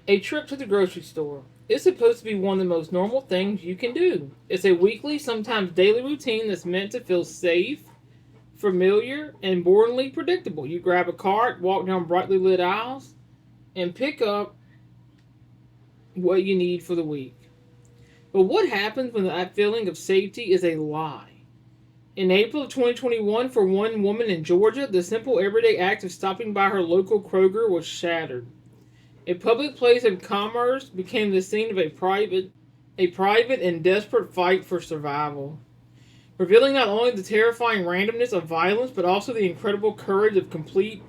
A trip to the grocery store. It's supposed to be one of the most normal things you can do. It's a weekly, sometimes daily routine that's meant to feel safe, familiar, and boringly predictable. You grab a cart, walk down brightly lit aisles, and pick up what you need for the week. But what happens when that feeling of safety is a lie? In April of 2021, for one woman in Georgia, the simple everyday act of stopping by her local Kroger was shattered. A public place of commerce became the scene of a private and desperate fight for survival, revealing not only the terrifying randomness of violence but also the incredible courage of complete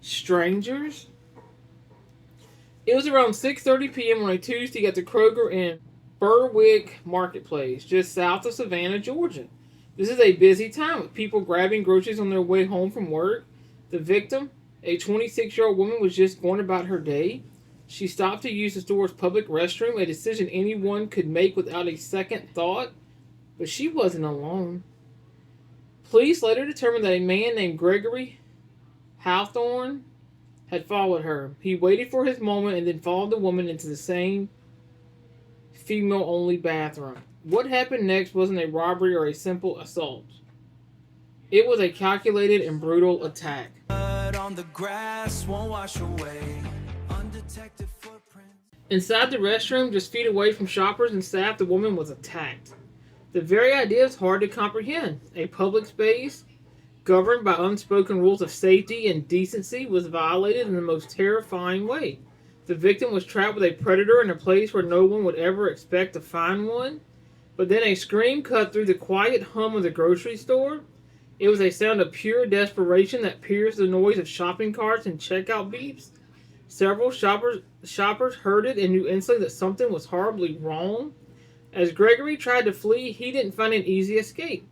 strangers. It was around 6:30 p.m. on a Tuesday at the Kroger in Berwick Marketplace, just south of Savannah, Georgia. This is a busy time with people grabbing groceries on their way home from work. The victim, a 26-year-old woman, was just going about her day. She stopped to use the store's public restroom, a decision anyone could make without a second thought. But she wasn't alone. Police later determined that a man named Gregory Hawthorne had followed her. He waited for his moment and then followed the woman into the same female-only bathroom. What happened next wasn't a robbery or a simple assault. It was a calculated and brutal attack. On the grass won't wash away undetected footprints. Inside the restroom, just feet away from shoppers and staff, the woman was attacked. The very idea is hard to comprehend. A public space, governed by unspoken rules of safety and decency, was violated in the most terrifying way. The victim was trapped with a predator in a place where no one would ever expect to find one. But then a scream cut through the quiet hum of the grocery store. It was a sound of pure desperation that pierced the noise of shopping carts and checkout beeps. Several shoppers heard it and knew instantly that something was horribly wrong. As Gregory tried to flee, he didn't find an easy escape.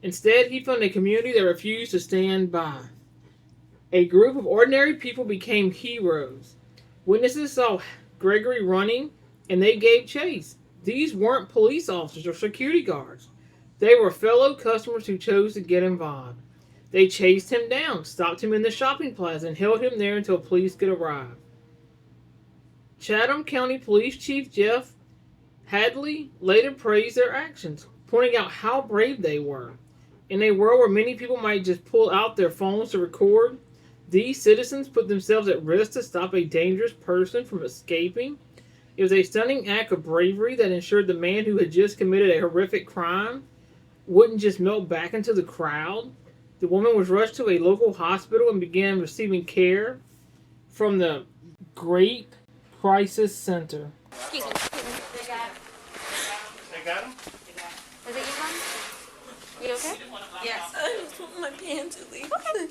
Instead, he found a community that refused to stand by. A group of ordinary people became heroes. Witnesses saw Gregory running, and they gave chase. These weren't police officers or security guards. They were fellow customers who chose to get involved. They chased him down, stopped him in the shopping plaza, and held him there until police could arrive. Chatham County Police Chief Jeff Hadley later praised their actions, pointing out how brave they were. In a world where many people might just pull out their phones to record, these citizens put themselves at risk to stop a dangerous person from escaping. It was a stunning act of bravery that ensured the man who had just committed a horrific crime wouldn't just melt back into the crowd. The woman was rushed to a local hospital and began receiving care from the Great Crisis Center. Excuse me. They got him. They got him? Was it you, Mom? You okay? Yes. I just want my pants to leave. Okay.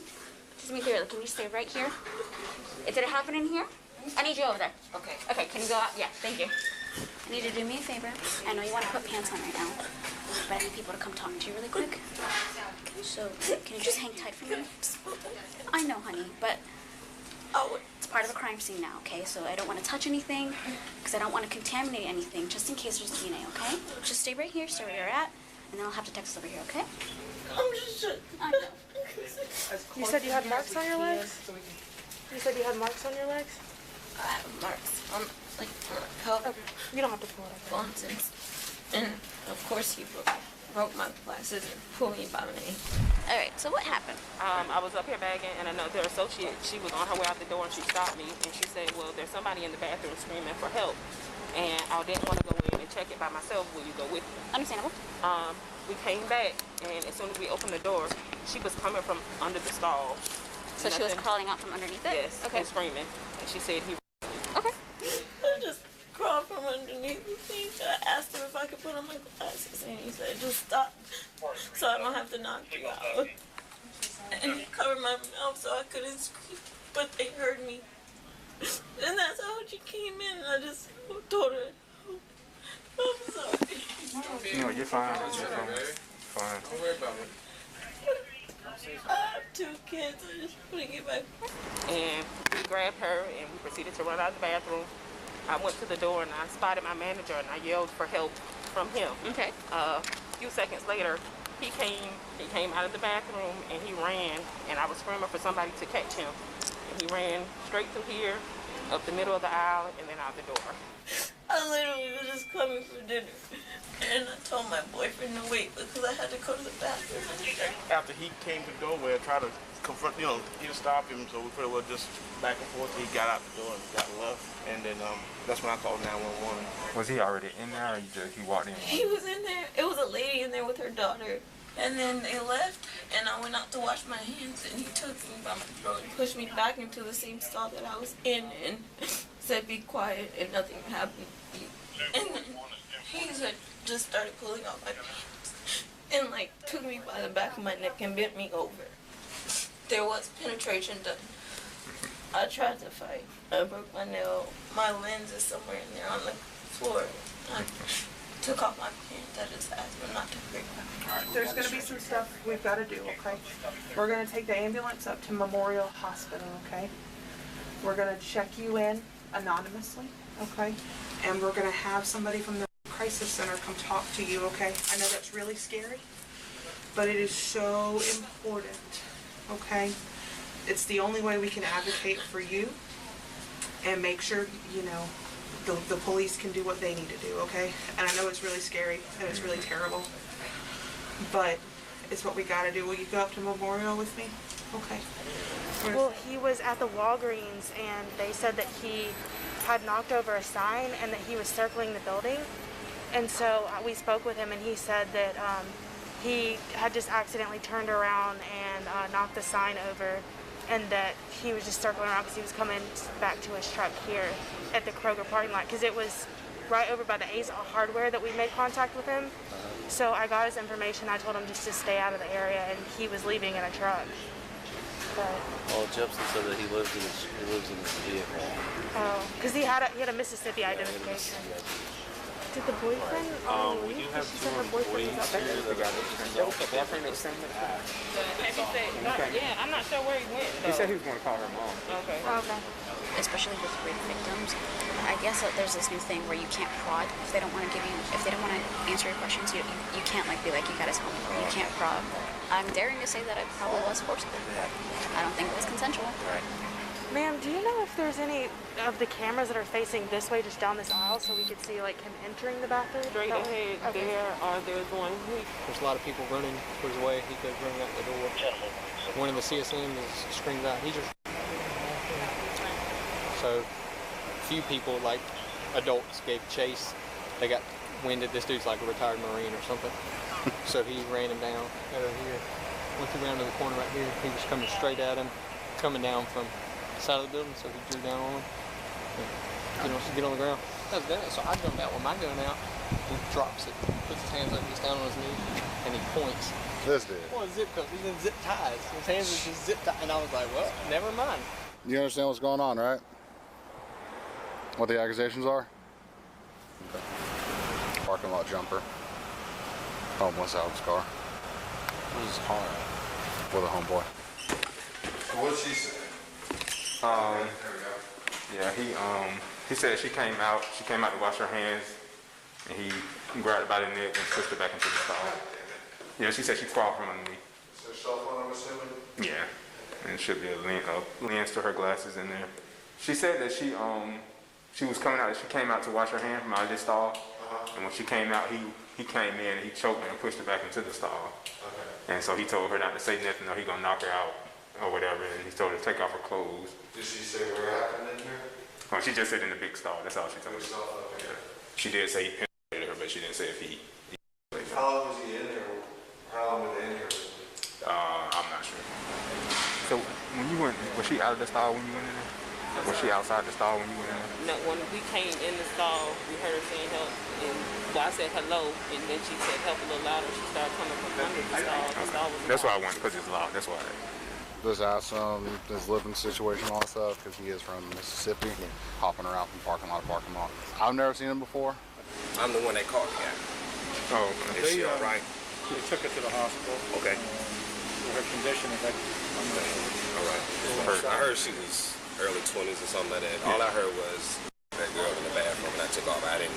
Just me clear. Can you stay right here? Did it happen in here? I need you over there. Okay. Okay, can you go out? Yeah, thank you. I need you to do me a favor. I know you want to put pants on right now, but I need people to come talk to you really quick. So, can you just hang tight for me? I know, honey, but it's part of the crime scene now, okay? So I don't want to touch anything because I don't want to contaminate anything just in case there's DNA, okay? Just stay right here, stay where you're at, and then I'll have to text over here, okay? I'm just... I know. You said you had marks on your legs? You said you had marks on your legs? I have marks on, like, cup. Okay. You don't have to pull it up. Nonsense. And, of course, he broke my glasses and pulled me by the knee. All right, so what happened? I was up here bagging, and another associate, she was on her way out the door, and she stopped me, and she said, well, there's somebody in the bathroom screaming for help, and I didn't want to go in and check it by myself. Will you go with me? Understandable. We came back, and as soon as we opened the door, she was coming from under the stall. So she was crawling out from underneath it? Yes, Okay. and screaming, and she said he... Okay. I just crawled from underneath the thing. I asked him if I could put on my glasses, and he said, just stop, so I don't have to knock you out. And he covered my mouth so I couldn't scream, but they heard me. And that's how she came in, and I just told her, I'm sorry. No, you're fine. Fine. Don't worry about it. I have 2 kids, I just want to get back. And we grabbed her, and we proceeded to run out of the bathroom. I went to the door, and I spotted my manager, and I yelled for help from him. Okay. A few seconds later, he came out of the bathroom, and he ran, and I was screaming for somebody to catch him. And he ran straight through here, up the middle of the aisle and then out the door. I literally was just coming for dinner. And I told my boyfriend to wait because I had to go to the bathroom. After he came to the doorway and tried to confront, he didn't stop him, so we pretty well just back and forth. He got out the door and got left, and then that's when I called 911. Was he already in there, or he walked in? He was in there. It was a lady in there with her daughter. And then they left, and I went out to wash my hands, and he took me by my throat and pushed me back into the same stall that I was in and said, "Be quiet," and nothing happened. And then he just started pulling off my pants and took me by the back of my neck and bent me over. There was penetration done. I tried to fight. I broke my nail. My lens is somewhere in there on the floor. I took off my pants. I just asked him not to break my pants. All right, there's going to be some stuff we've got to do, okay? We're going to take the ambulance up to Memorial Hospital, okay? We're going to check you in anonymously, okay? And we're going to have somebody from the crisis center come talk to you, okay? I know that's really scary, but it is so important, okay? It's the only way we can advocate for you and make sure, the police can do what they need to do, okay? And I know it's really scary and it's really terrible, but it's what we gotta do. Will you go up to Memorial with me? Okay. Well, he was at the Walgreens and they said that he had knocked over a sign and that he was circling the building. And so we spoke with him and he said that he had just accidentally turned around and knocked the sign over, and that he was just circling around because he was coming back to his truck here at the Kroger parking lot, because it was right over by the Ace Hardware that we made contact with him. So I got his information. I told him just to stay out of the area, and he was leaving in a truck. But, well, Jepson said that he lives in his vehicle. oh, because he had a Mississippi identification. Did the boyfriend? We do have she two said her boyfriend was out there. boyfriend that was saying that. Yeah, I'm not sure where he went. He said he was going to call her mom. Okay. Okay. Especially with rape victims, I guess that there's this new thing where you can't prod if they don't want to if they don't want to answer your questions. You can't be like, you gotta tell me. You can't prod. I'm daring to say that it probably was forcible. I don't think it was consensual. Right. Ma'am, do you know if there's any of the cameras that are facing this way, just down this aisle, so we could see him entering the bathroom? Straight ahead there, or there's one here. There's a lot of people running towards the way. He goes running out the door. One of the CSM is screamed out. He just. So, a few people, adults, gave chase. They got winded. This dude's like a retired Marine or something. So he ran him down over here. Went around to the corner right here. He was coming straight at him, coming down from the side of the building. So he drew down on him. Get on the ground. That was that. So I jumped out with my gun out. He drops it, puts his hands up, gets down on his knee, and he points. This dude. Well, zip coat. He's in zip ties. His hands are just zip tied. And I was like, well, never mind. You understand what's going on, right? What the accusations are? Okay. Parking lot jumper. Homeless out of his car. What is his car at? With a homeboy. What did she say? Yeah, he said she came out to wash her hands, and he grabbed her by the neck and pushed her back into the stall. Yeah, she said she crawled from underneath. Is there a cell phone, I'm assuming? Yeah, and it should be a lens to her glasses in there. She said that she was coming out. She came out to wash her hands from out of this stall, and when she came out, he came in and he choked her and pushed her back into the stall. Okay. And so he told her not to say nothing, or he gonna knock her out or whatever. And he told her to take off her clothes. Did she say what happened in here? Well, she just said in the big stall. That's all she told me. Okay. Yeah. She did say he penetrated her, but she didn't say if he. How long was he in there? How long were they in here? I'm not sure. So when you went, was she out of the stall when you went in there? Was she outside the stall when you went in there? No, when we came in the stall, we heard her saying help, and I said hello, and then she said help a little louder. She started coming from under the stall. The stall was That's why I went, because it's loud. That's why. Just asked him his living situation, all that stuff, because he is from Mississippi, hopping around from parking lot to parking lot. I've never seen him before. I'm the one that caught me at. Oh, Is she all right? They took her to the hospital. Okay. Her condition is like, I'm not sure. All right. I heard she was early 20s or something like that. All I heard was that girl in the bathroom, and I took off. I didn't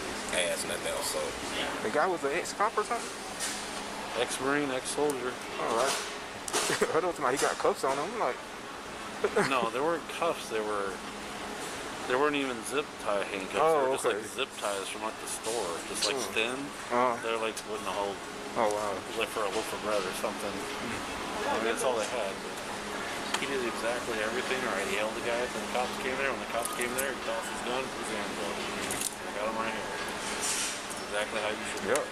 ask nothing else. So the guy was an ex-cop or something? Ex-Marine, ex-soldier. All right. He got cuffs on him. I'm like, no, they weren't cuffs. They were There weren't even zip tie handcuffs. Oh, They were just okay. like zip ties from like the store, just like thin. They're like wouldn't hold. Oh wow. Like for a loaf of bread or something. I mean, that's all they had. But he did exactly everything right. He held the guy until the cops came there. When the cops came there, he tossed his gun, put his hands up. I got him right here. That's exactly how you should. Yep.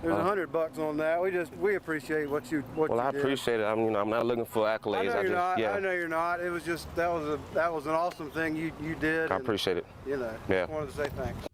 There's $100 on that. We appreciate what you did. Well, I appreciate it. I'm not looking for accolades. I know you're not. Yeah. I know you're not. It was just that was an awesome thing you did. I appreciate it. You know. Yeah. Just wanted to say thanks.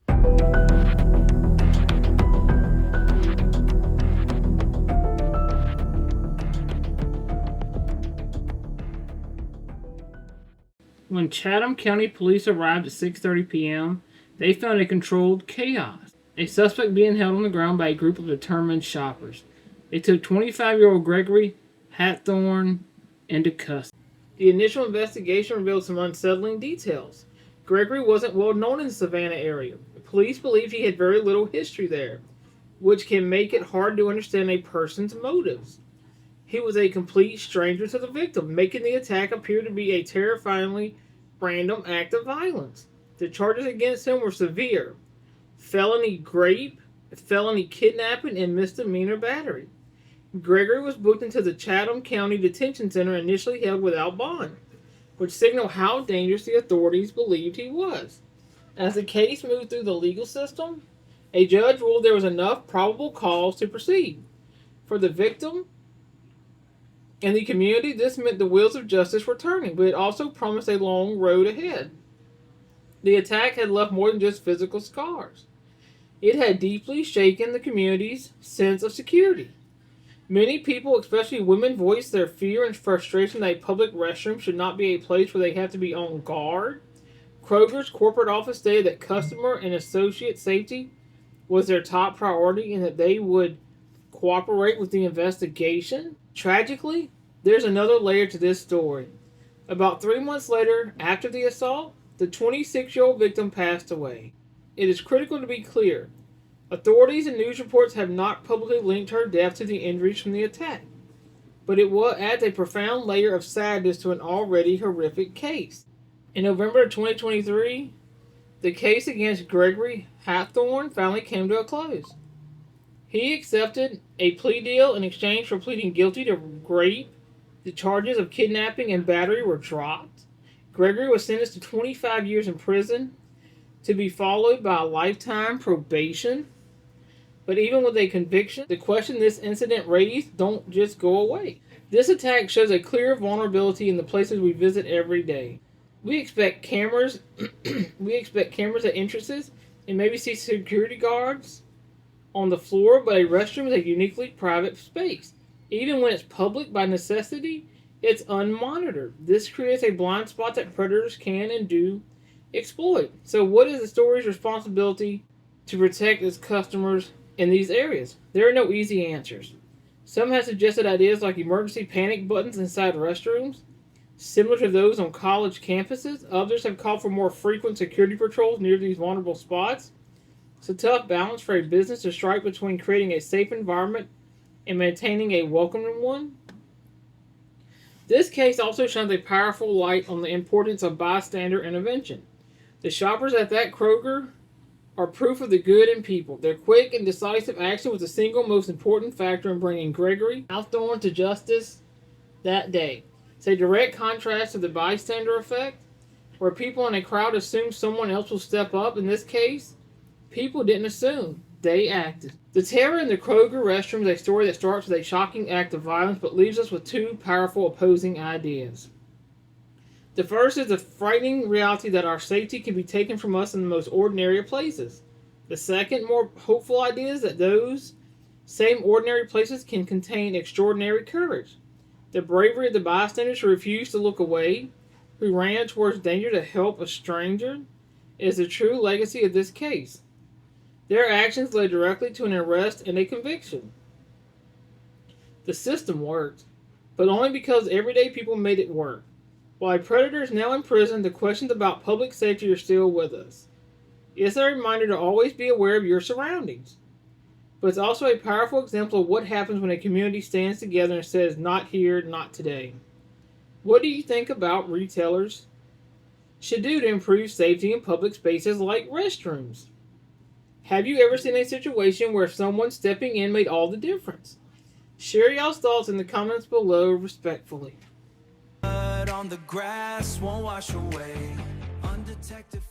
When Chatham County Police arrived at 6:30 p.m., they found a controlled chaos. A suspect being held on the ground by a group of determined shoppers. They took 25-year-old Gregory Hathorn into custody. The initial investigation revealed some unsettling details. Gregory wasn't well known in the Savannah area. The police believed he had very little history there, which can make it hard to understand a person's motives. He was a complete stranger to the victim, making the attack appear to be a terrifyingly random act of violence. The charges against him were severe: felony rape, felony kidnapping, and misdemeanor battery. Gregory was booked into the Chatham County Detention Center, initially held without bond, which signaled how dangerous the authorities believed he was. As the case moved through the legal system, a judge ruled there was enough probable cause to proceed. For the victim and the community, this meant the wheels of justice were turning, but it also promised a long road ahead. The attack had left more than just physical scars. It had deeply shaken the community's sense of security. Many people, especially women, voiced their fear and frustration that a public restroom should not be a place where they have to be on guard. Kroger's corporate office stated that customer and associate safety was their top priority and that they would cooperate with the investigation. Tragically, there's another layer to this story. About 3 months later, after the assault, the 26-year-old victim passed away. It is critical to be clear. Authorities and news reports have not publicly linked her death to the injuries from the attack, but it will add a profound layer of sadness to an already horrific case. In November of 2023, the case against Gregory Hathorn finally came to a close. He accepted a plea deal in exchange for pleading guilty to rape. The charges of kidnapping and battery were dropped. Gregory was sentenced to 25 years in prison, to be followed by a lifetime probation. But even with a conviction, the question this incident raised don't just go away. This attack shows a clear vulnerability in the places we visit every day. We expect cameras at entrances and maybe see security guards on the floor, but a restroom is a uniquely private space. Even when it's public by necessity, it's unmonitored. This creates a blind spot that predators can and do exploit. So what is the store's responsibility to protect its customers in these areas? There are no easy answers. Some have suggested ideas like emergency panic buttons inside restrooms, similar to those on college campuses. Others have called for more frequent security patrols near these vulnerable spots. It's a tough balance for a business to strike between creating a safe environment and maintaining a welcoming one. This case also shines a powerful light on the importance of bystander intervention. The shoppers at that Kroger are proof of the good in people. Their quick and decisive action was the single most important factor in bringing Gregory Hathorn to justice that day. It's a direct contrast to the bystander effect, where people in a crowd assume someone else will step up. In this case, people didn't assume, they acted. The terror in the Kroger restroom is a story that starts with a shocking act of violence but leaves us with two powerful opposing ideas. The first is the frightening reality that our safety can be taken from us in the most ordinary of places. The second, more hopeful idea is that those same ordinary places can contain extraordinary courage. The bravery of the bystanders who refused to look away, who ran towards danger to help a stranger, is the true legacy of this case. Their actions led directly to an arrest and a conviction. The system worked, but only because everyday people made it work. While a predator is now in prison, the questions about public safety are still with us. It's a reminder to always be aware of your surroundings. But it's also a powerful example of what happens when a community stands together and says, not here, not today. What do you think about retailers should do to improve safety in public spaces like restrooms? Have you ever seen a situation where someone stepping in made all the difference? Share y'all's thoughts in the comments below respectfully. On the grass won't wash away undetected.